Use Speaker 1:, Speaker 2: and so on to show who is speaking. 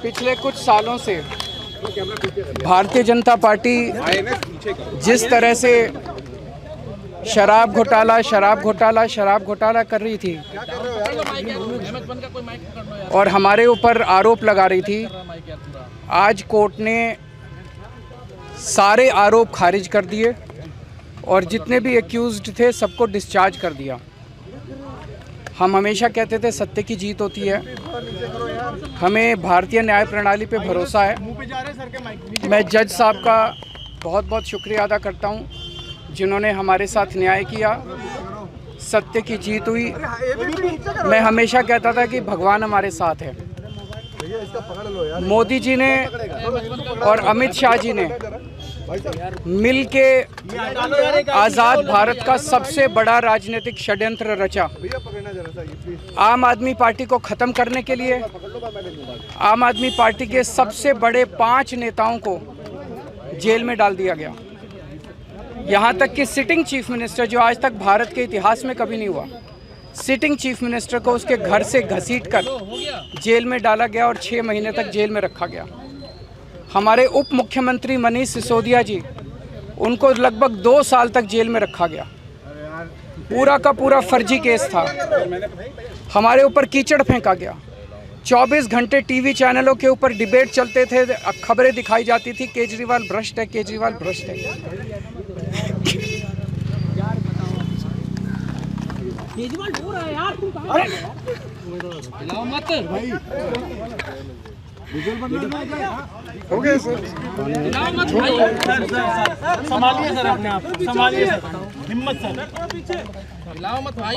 Speaker 1: पिछले कुछ सालों से भारतीय जनता पार्टी जिस तरह से शराब घोटाला कर रही थी और हमारे ऊपर आरोप लगा रही थी, आज कोर्ट ने सारे आरोप खारिज कर दिए और जितने भी एक्यूज्ड थे सबको डिस्चार्ज कर दिया। हम हमेशा कहते थे सत्य की जीत होती है, हमें भारतीय न्याय प्रणाली पे भरोसा है। मैं जज साहब का बहुत बहुत शुक्रिया अदा करता हूं जिन्होंने हमारे साथ न्याय किया, सत्य की जीत हुई। मैं हमेशा कहता था कि भगवान हमारे साथ है। मोदी जी ने और अमित शाह जी ने मिल के आज़ाद भारत का सबसे बड़ा राजनीतिक षड्यंत्र रचा। आम आदमी पार्टी को ख़त्म करने के लिए आम आदमी पार्टी के सबसे बड़े 5 नेताओं को जेल में डाल दिया गया। यहाँ तक कि सिटिंग चीफ मिनिस्टर, जो आज तक भारत के इतिहास में कभी नहीं हुआ, सिटिंग चीफ मिनिस्टर को उसके घर से घसीटकर जेल में डाला गया और 6 महीने तक जेल में रखा गया। हमारे उप मुख्यमंत्री मनीष सिसोदिया जी, उनको लगभग 2 साल तक जेल में रखा गया। पूरा का पूरा फर्जी केस था। हमारे ऊपर कीचड़ फेंका गया। 24 घंटे टीवी चैनलों के ऊपर डिबेट चलते थे, खबरें दिखाई जाती थी केजरीवाल भ्रष्ट है, केजरीवाल भ्रष्ट है।
Speaker 2: केजरीवाल हो रहा है यार, तुम कहां हिलाओ मत भाई।
Speaker 1: हो गया सर,
Speaker 2: हिलाओ मत भाई। सर संभालिए सर, अपने आप संभालिए सर, हिम्मत सर, हिलाओ मत भाई।